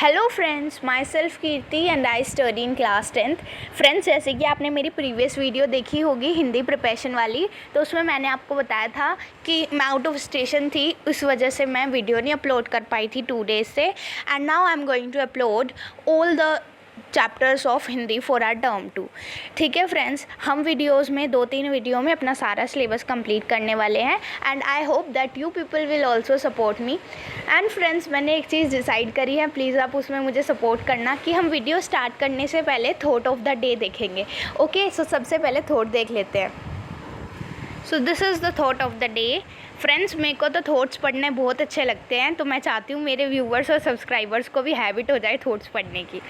Hello friends, my self Kirti and I study in class 10th। Friends, जैसे कि आपने मेरी प्रीवियस वीडियो देखी होगी हिंदी प्रिपरेशन वाली, तो उसमें मैंने आपको बताया था कि मैं आउट ऑफ स्टेशन थी, उस वजह से मैं वीडियो नहीं अपलोड कर पाई थी 2 डेज़ से। And now I am going to upload all the chapters of Hindi for our term 2। ठीक है फ्रेंड्स, हम वीडियोस में 2-3 वीडियो में अपना सारा सिलेबस कंप्लीट करने वाले हैं and I hope that you people will also support me. And friends, मैंने एक चीज़ डिसाइड करी है, प्लीज़ आप उसमें मुझे सपोर्ट करना कि हम वीडियो स्टार्ट करने से पहले थॉट ऑफ द डे देखेंगे। ओके, सो सबसे पहले थॉट देख लेते हैं। So this is the thought of the day. Friends, मेरे को तो थॉट्स पढ़ने बहुत अच्छे लगते हैं, तो मैं चाहती हूँ मेरे व्यूवर्स और सब्सक्राइबर्स को भी हैबिट हो जाए थॉट्स पढ़ने की।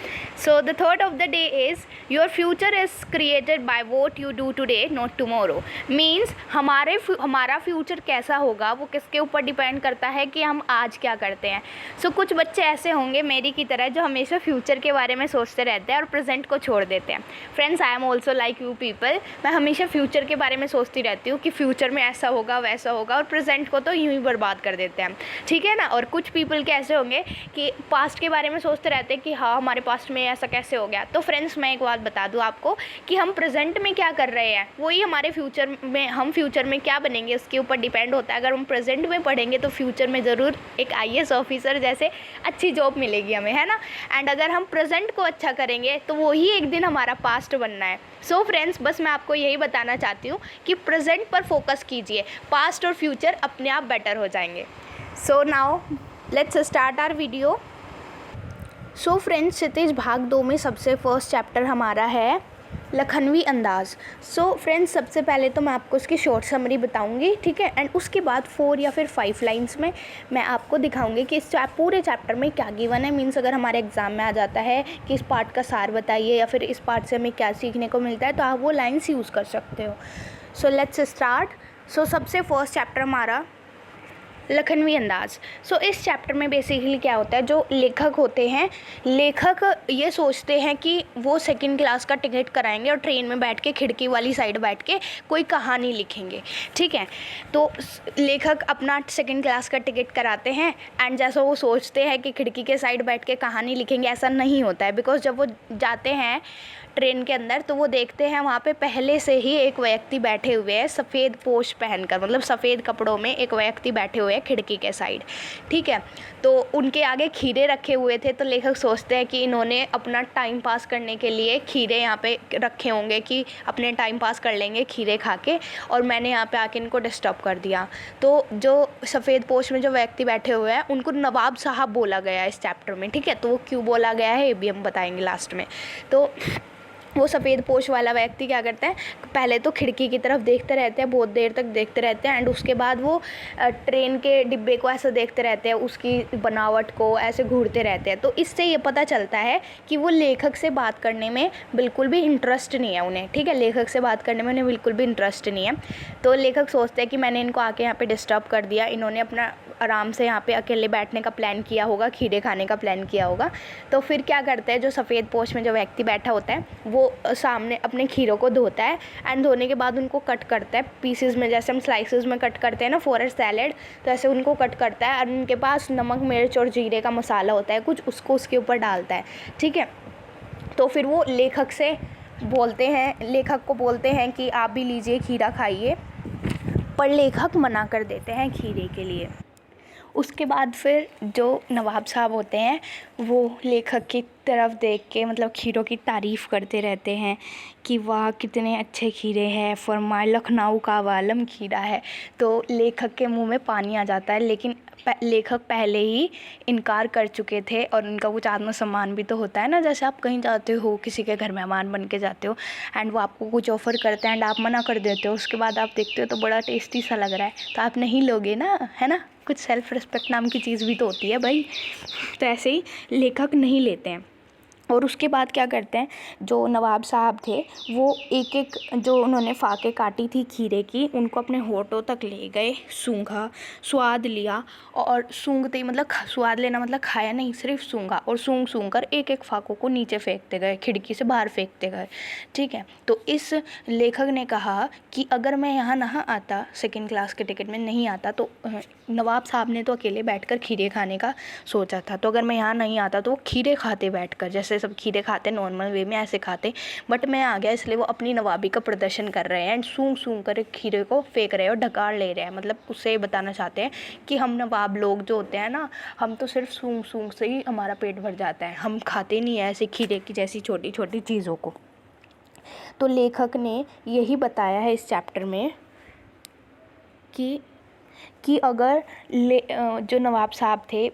So the thought of the day is your future is created by what you do today not tomorrow. Means हमारा फ्यूचर कैसा होगा वो किसके ऊपर डिपेंड करता है कि हम आज क्या करते हैं। सो कुछ बच्चे ऐसे होंगे मेरी की तरह जो हमेशा फ्यूचर के बारे में सोचते रहते हैं और प्रेजेंट को छोड़ देते हैं। Friends, I am also like you people. मैं हमेशा फ्यूचर के बारे में सोचती रहती हूँ कि फ्यूचर में ऐसा होगा वैसा होगा, और प्रेजेंट को तो यूं ही बर्बाद कर देते हैं, ठीक है ना। और कुछ पीपल के ऐसे होंगे कि पास्ट के बारे में सोचते रहते हैं कि हाँ, हमारे पास्ट में ऐसा कैसे हो गया। तो फ्रेंड्स, मैं एक बात बता दूं आपको कि हम प्रेजेंट में क्या कर रहे हैं वही हमारे फ्यूचर में, हम फ्यूचर में क्या बनेंगे उसके ऊपर डिपेंड होता है। अगर हम प्रेजेंट में पढ़ेंगे तो फ्यूचर में ज़रूर एक IAS ऑफिसर जैसे अच्छी जॉब मिलेगी हमें, है ना। एंड अगर हम प्रेजेंट को अच्छा करेंगे तो वही एक दिन हमारा पास्ट बनना है। सो फ्रेंड्स, बस मैं आपको यही बताना चाहती हूँ कि प्रेजेंट पर फोकस कीजिए, पास्ट और फ्यूचर अपने आप बेटर हो जाएंगे। So now let's start our video. So friends, Kshitij भाग 2 में सबसे फर्स्ट चैप्टर हमारा है लखनवी अंदाज़। सो फ्रेंड्स, सबसे पहले तो मैं आपको उसकी शॉर्ट समरी बताऊंगी, ठीक है। एंड उसके बाद 4 या फिर 5 लाइंस में मैं आपको दिखाऊंगी कि इस पूरे चैप्टर में क्या गिवन है। मीन्स अगर हमारे एग्ज़ाम में आ जाता है कि इस पार्ट का सार बताइए या फिर इस पार्ट से हमें क्या सीखने को मिलता है, तो आप वो लाइन्स यूज़ कर सकते हो। So let's start. सो सबसे फर्स्ट चैप्टर हमारा लखनवी अंदाज़। सो इस चैप्टर में बेसिकली क्या होता है, जो लेखक होते हैं, लेखक ये सोचते हैं कि वो सेकंड क्लास का टिकट कराएंगे और ट्रेन में बैठ के खिड़की वाली साइड बैठ के कोई कहानी लिखेंगे, ठीक है। तो लेखक अपना सेकंड क्लास का टिकट कराते हैं एंड जैसा वो सोचते हैं कि खिड़की के साइड बैठ के कहानी लिखेंगे, ऐसा नहीं होता है। बिकॉज जब वो जाते हैं ट्रेन के अंदर तो वो देखते हैं वहाँ पे पहले से ही एक व्यक्ति बैठे हुए हैं सफ़ेद पोश पहनकर, मतलब सफ़ेद कपड़ों में एक व्यक्ति बैठे हुए हैं खिड़की के साइड, ठीक है। तो उनके आगे खीरे रखे हुए थे, तो लेखक सोचते हैं कि इन्होंने अपना टाइम पास करने के लिए खीरे यहाँ पे रखे होंगे कि अपने टाइम पास कर लेंगे खीरे खा के, और मैंने यहाँ पे आके इनको डिस्टर्ब कर दिया। तो जो सफ़ेद पोश में जो व्यक्ति बैठे हुए हैं उनको नवाब साहब बोला गया है इस चैप्टर में, ठीक है। तो वो क्यों बोला गया है ये भी हम बताएंगे लास्ट में। तो वो सफ़ेद पोश वाला व्यक्ति क्या करता है, पहले तो खिड़की की तरफ देखते रहते हैं, बहुत देर तक देखते रहते हैं, एंड उसके बाद वो ट्रेन के डिब्बे को ऐसे देखते रहते हैं, उसकी बनावट को ऐसे घूरते रहते हैं। तो इससे ये पता चलता है कि वो लेखक से बात करने में बिल्कुल भी इंटरेस्ट नहीं है उन्हें, ठीक है। लेखक से बात करने में उन्हें बिल्कुल भी इंटरेस्ट नहीं है। तो लेखक सोचते हैं कि मैंने इनको आके यहाँ पे डिस्टर्ब कर दिया, इन्होंने अपना आराम से यहाँ पे अकेले बैठने का प्लान किया होगा, खीरे खाने का प्लान किया होगा। तो फिर क्या करते हैं, जो सफ़ेद पोश में जो व्यक्ति बैठा होता है वो सामने अपने खीरों को धोता है एंड धोने के बाद उनको कट करता है पीसेस में, जैसे हम स्लाइसेस में कट करते हैं ना फॉर अ सैलेड, तो ऐसे उनको कट करता है। और उनके पास नमक मिर्च और जीरे का मसाला होता है कुछ, उसको उसके ऊपर डालता है, ठीक है। तो फिर वो लेखक से बोलते हैं, लेखक को बोलते हैं कि आप भी लीजिए खीरा खाइए, पर लेखक मना कर देते हैं खीरे के लिए। उसके बाद फिर जो नवाब साहब होते हैं वो लेखक की तरफ देख के मतलब खीरों की तारीफ़ करते रहते हैं कि वाह कितने अच्छे खीरे हैं, फरमाए लखनऊ का वालम खीरा है। तो लेखक के मुंह में पानी आ जाता है, लेकिन लेखक पहले ही इनकार कर चुके थे, और उनका कुछ आत्मसम्मान भी तो होता है ना। जैसे आप कहीं जाते हो, किसी के घर मेहमान बन के जाते हो एंड वो आपको कुछ ऑफ़र करते हैं एंड आप मना कर देते हो, उसके बाद आप देखते हो तो बड़ा टेस्टी सा लग रहा है तो आप नहीं लोगे ना, है ना। कुछ सेल्फ़ रिस्पेक्ट नाम की चीज़ भी तो होती है भाई। तो ऐसे ही लेखक नहीं लेते हैं। और उसके बाद क्या करते हैं, जो नवाब साहब थे वो एक एक जो उन्होंने फाके काटी थी खीरे की, उनको अपने होठों तक ले गए, सूंघा, स्वाद लिया, और सूंघते ही मतलब स्वाद लेना मतलब खाया नहीं, सिर्फ सूंघा, और सूंघ सूंघ कर एक एक फाकों को नीचे फेंकते गए, खिड़की से बाहर फेंकते गए। ठीक है, तो इस लेखक ने कहा कि अगर मैं यहाँ ना आता, सेकेंड क्लास के टिकट में नहीं आता, तो नवाब साहब ने तो अकेले बैठकर खीरे खाने का सोचा था, तो अगर मैं यहाँ नहीं आता तो वो खीरे खाते बैठकर, जैसे सब खीरे खाते नॉर्मल वे में ऐसे खाते, बट मैं आ गया इसलिए वो अपनी नवाबी का प्रदर्शन कर रहे हैं एंड सूंघ सूंघ कर खीरे को फेंक रहे हैं और ढकार ले रहे हैं। मतलब उससे बताना चाहते हैं कि हम नवाब लोग जो होते हैं ना, हम तो सिर्फ सूंघ सूंघ से ही हमारा पेट भर जाता है, हम खाते नहीं है ऐसे खीरे की जैसी छोटी छोटी चीज़ों को। तो लेखक ने यही बताया है इस चैप्टर में कि अगर जो नवाब साहब थे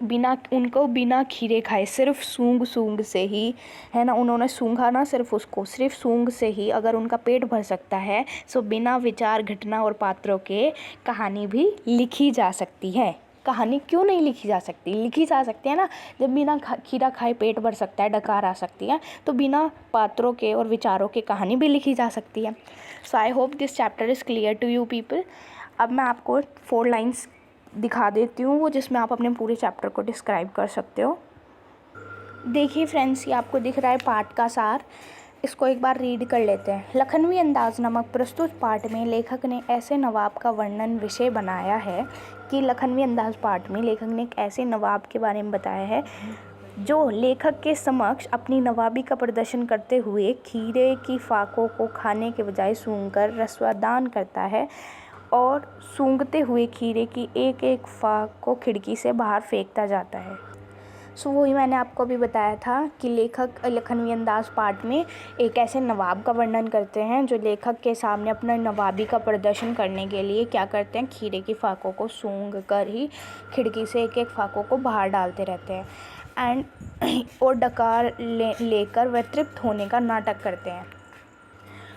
उनको बिना खीरे खाए सिर्फ सूंघ सूंघ से ही, है ना, उन्होंने सूंघा ना सिर्फ उसको, सिर्फ सूंघ से ही अगर उनका पेट भर सकता है, सो बिना विचार, घटना और पात्रों के कहानी भी लिखी जा सकती है। कहानी क्यों नहीं लिखी जा सकती? लिखी जा सकती है ना, जब बिना खीरा खाए पेट भर सकता है, डकार आ सकती है, तो बिना पात्रों के और विचारों के कहानी भी लिखी जा सकती है। So I hope this chapter is clear to you people. अब मैं आपको 4 लाइन्स दिखा देती हूँ वो, जिसमें आप अपने पूरे चैप्टर को डिस्क्राइब कर सकते हो। देखिए फ्रेंड्स, ये आपको दिख रहा है पाठ का सार, इसको एक बार रीड कर लेते हैं। लखनवी अंदाज नामक प्रस्तुत पाठ में लेखक ने ऐसे नवाब का वर्णन विषय बनाया है कि लखनवी अंदाज पाठ में लेखक ने एक ऐसे नवाब के बारे में बताया है जो लेखक के समक्ष अपनी नवाबी का प्रदर्शन करते हुए खीरे की फाकों को खाने के बजाय सूंघकर रसवादान करता है और सूंघते हुए खीरे की एक एक फाक को खिड़की से बाहर फेंकता जाता है। सो वही मैंने आपको अभी बताया था कि लेखक लखनवी अंदाज पाठ में एक ऐसे नवाब का वर्णन करते हैं जो लेखक के सामने अपना नवाबी का प्रदर्शन करने के लिए क्या करते हैं, खीरे की फाकों को सूंघ कर ही खिड़की से एक एक फाकों को बाहर डालते रहते हैं और डकार लेकर वह तृप्त होने का नाटक करते हैं।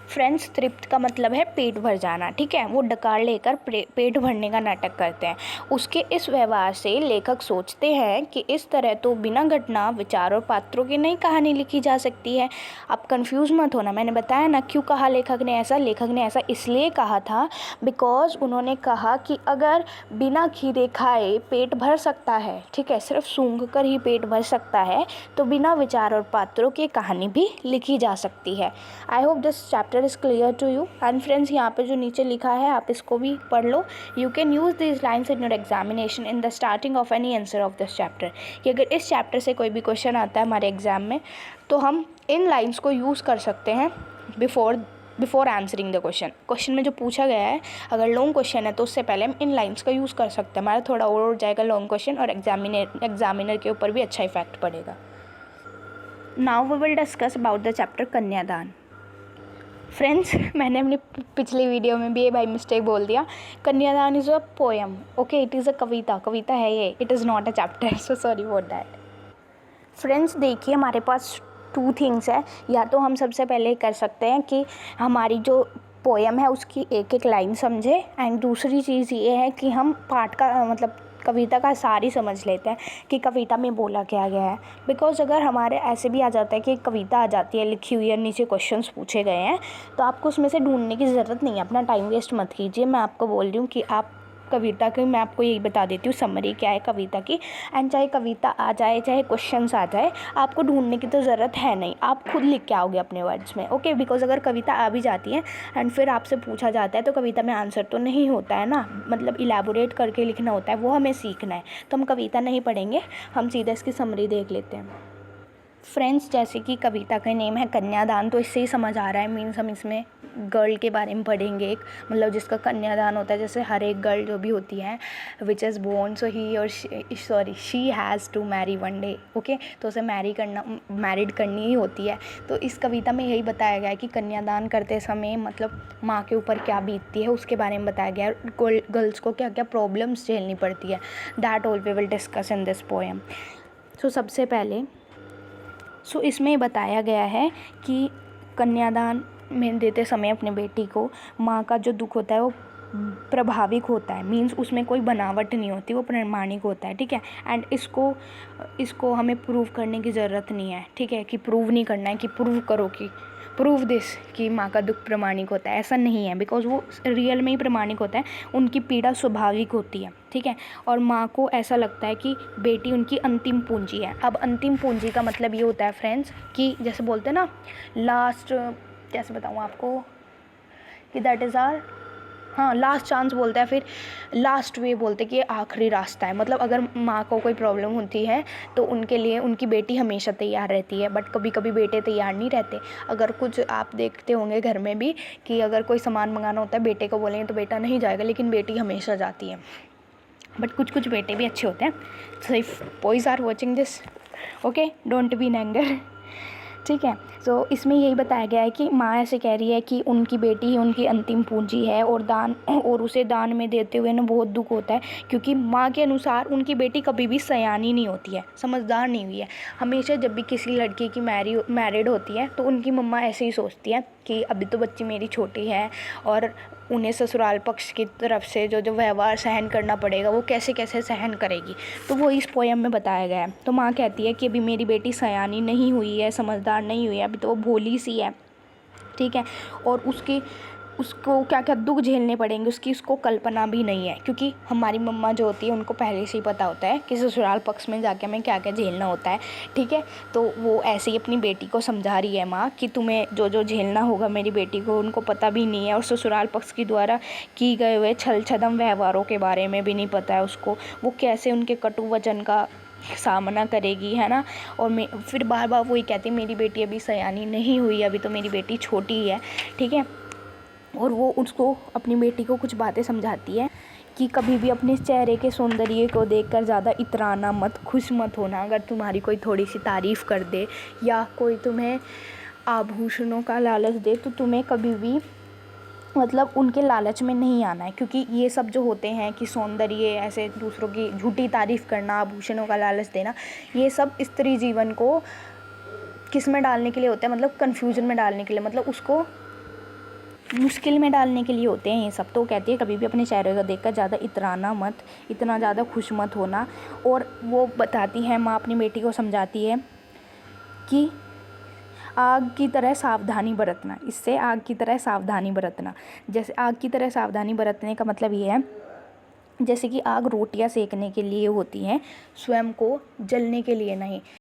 फ्रेंड्स, तृप्त का मतलब है पेट भर जाना, ठीक है, वो डकार लेकर पेट भरने का नाटक करते हैं। उसके इस व्यवहार से लेखक सोचते हैं कि इस तरह तो बिना घटना, विचार और पात्रों की नई कहानी लिखी जा सकती है। आप कंफ्यूज मत होना, मैंने बताया ना क्यों कहा लेखक ने ऐसा। लेखक ने ऐसा इसलिए कहा था बिकॉज उन्होंने कहा कि अगर बिना खीरे खाए पेट भर सकता है, ठीक है, सिर्फ सूंघ कर ही पेट भर सकता है, तो बिना विचार और पात्रों की कहानी भी लिखी जा सकती है। I hope this chapter is clear to you. And friends, यहाँ पे जो नीचे लिखा है आप इसको भी पढ़ लो। You can use this lines in your examination in the starting of any answer of this chapter. कि अगर इस चैप्टर से कोई भी क्वेश्चन आता है हमारे एग्जाम में, तो हम इन लाइन्स को यूज़ कर सकते हैं बिफोर आंसरिंग द क्वेश्चन में जो पूछा गया है, अगर लॉन्ग क्वेश्चन है तो उससे पहले हम इन लाइन्स का यूज़ कर सकते हैं। हमारा थोड़ा और जाएगा लॉन्ग क्वेश्चन और एग्जामिनर के ऊपर भी अच्छा इफेक्ट पड़ेगा। Now we will discuss about the chapter Kanyadaan. Friends, मैंने अपनी पिछली वीडियो में भी ये बाई मिस्टेक बोल दिया। Kanyadaan is a poem, okay, it is a कविता है ये, it is not a chapter, so sorry for that. Friends, देखिए हमारे पास 2 थिंग्स है। या तो हम सबसे पहले कर सकते हैं कि हमारी जो पोएम है उसकी एक एक लाइन समझे, एंड दूसरी चीज़ ये है कि हम पाठ का मतलब कविता का सार ही समझ लेते हैं कि कविता में बोला क्या गया है। बिकॉज अगर हमारे ऐसे भी आ जाता है कि कविता आ जाती है लिखी हुई है, नीचे क्वेश्चंस पूछे गए हैं, तो आपको उसमें से ढूंढने की ज़रूरत नहीं है, अपना टाइम वेस्ट मत कीजिए। मैं आपको बोल रही हूँ कि आप कविता की, मैं आपको यही बता देती हूँ समरी क्या है कविता की। एंड चाहे कविता आ जाए चाहे क्वेश्चंस आ जाए, आपको ढूंढने की तो ज़रूरत है नहीं, आप खुद लिख के आओगे अपने वर्ड्स में, ओके। बिकॉज अगर कविता आ भी जाती है एंड फिर आपसे पूछा जाता है तो कविता में आंसर तो नहीं होता है ना, मतलब इलेबोरेट करके लिखना होता है, वो हमें सीखना है। तो हम कविता नहीं पढ़ेंगे, हम सीधा इसकी समरी देख लेते हैं। फ्रेंड्स, जैसे कि कविता का नेम है कन्यादान, तो इससे ही समझ आ रहा है, मीन्स हम इसमें गर्ल के बारे में पढ़ेंगे, एक मतलब जिसका कन्यादान होता है। जैसे हर एक गर्ल जो भी होती है which is born, so he or she has to marry one day, okay, तो उसे मैरिड करनी ही होती है। तो इस कविता में यही बताया गया है कि कन्यादान करते समय मतलब माँ के ऊपर क्या बीतती है उसके बारे में बताया गया है, गर्ल्स को क्या क्या प्रॉब्लम्स झेलनी पड़ती है। That all we will discuss in this poem. So सबसे पहले इसमें बताया गया है कि कन्यादान में देते समय अपने बेटी को माँ का जो दुख होता है वो प्रभाविक होता है, मीन्स उसमें कोई बनावट नहीं होती, वो प्रामाणिक होता है, ठीक है। एंड इसको हमें प्रूव करने की ज़रूरत नहीं है, ठीक है, कि प्रूव नहीं करना है कि प्रूव करो कि प्रूव दिस कि माँ का दुख प्रामाणिक होता है, ऐसा नहीं है, बिकॉज वो रियल में ही प्रामाणिक होता है। उनकी पीड़ा स्वाभाविक होती है, ठीक है। और माँ को ऐसा लगता है कि बेटी उनकी अंतिम पूंजी है। अब अंतिम पूंजी का मतलब ये होता है फ्रेंड्स कि जैसे बोलते हैं ना लास्ट, कैसे बताऊँ आपको, कि दैट इज़ आर, हाँ, लास्ट चांस बोलते हैं, फिर लास्ट वे बोलते हैं कि ये आखिरी रास्ता है। मतलब अगर माँ को कोई प्रॉब्लम होती है तो उनके लिए उनकी बेटी हमेशा तैयार रहती है, बट कभी कभी बेटे तैयार नहीं रहते। अगर कुछ आप देखते होंगे घर में भी कि अगर कोई सामान मंगाना होता है बेटे को बोलेंगे तो बेटा नहीं जाएगा, लेकिन बेटी हमेशा जाती है। बट कुछ बेटे भी अच्छे होते हैं। So if boys are watching this, okay, don't be in anger, ठीक है। सो इसमें यही बताया गया है कि माँ ऐसे कह रही है कि उनकी बेटी ही उनकी अंतिम पूंजी है, और उसे दान में देते हुए ना बहुत दुख होता है, क्योंकि माँ के अनुसार उनकी बेटी कभी भी सयानी नहीं होती है, समझदार नहीं हुई है। हमेशा जब भी किसी लड़की की मैरिड होती है तो उनकी मम्मा ऐसे ही सोचती है कि अभी तो बच्ची मेरी छोटी है और उन्हें ससुराल पक्ष की तरफ से जो व्यवहार सहन करना पड़ेगा वो कैसे कैसे सहन करेगी। तो वो इस पोयम में बताया गया है। तो माँ कहती है कि अभी मेरी बेटी सयानी नहीं हुई है, समझदार नहीं हुई है, अभी तो वो भोली सी है, ठीक है। और उसको क्या क्या दुख झेलने पड़ेंगे उसको कल्पना भी नहीं है, क्योंकि हमारी मम्मा जो होती है उनको पहले से ही पता होता है कि ससुराल पक्ष में जाके हमें क्या क्या झेलना होता है, ठीक है। तो वो ऐसे ही अपनी बेटी को समझा रही है माँ कि तुम्हें जो जो झेलना होगा मेरी बेटी को उनको पता भी नहीं है, और ससुराल पक्ष के द्वारा की गए हुए छल छदम व्यवहारों के बारे में भी नहीं पता है उसको, वो कैसे उनके कटु वचन का सामना करेगी, है ना। और फिर बार बार वही कहती है मेरी बेटी अभी सयानी नहीं हुई, अभी तो मेरी बेटी छोटी है, ठीक है। और वो उसको अपनी बेटी को कुछ बातें समझाती है कि कभी भी अपने चेहरे के सौंदर्य को देखकर ज़्यादा इतराना मत, खुश मत होना अगर तुम्हारी कोई थोड़ी सी तारीफ़ कर दे या कोई तुम्हें आभूषणों का लालच दे, तो तुम्हें कभी भी मतलब उनके लालच में नहीं आना है, क्योंकि ये सब जो होते हैं कि सौंदर्य, ऐसे दूसरों की झूठी तारीफ़ करना, आभूषणों का लालच देना, ये सब स्त्री जीवन को किस में डालने के लिए होता है, मतलब कन्फ्यूजन में डालने के लिए, मतलब उसको मुश्किल में डालने के लिए होते हैं ये सब। तो कहती है कभी भी अपने चेहरे को देखकर ज़्यादा इतराना मत, इतना ज़्यादा खुश मत होना। और वो बताती है, माँ अपनी बेटी को समझाती है कि आग की तरह सावधानी बरतना, इससे आग की तरह सावधानी बरतना। जैसे आग की तरह सावधानी बरतने का मतलब ये है जैसे कि आग रोटियां सेकने के लिए होती हैं, स्वयं को जलने के लिए नहीं।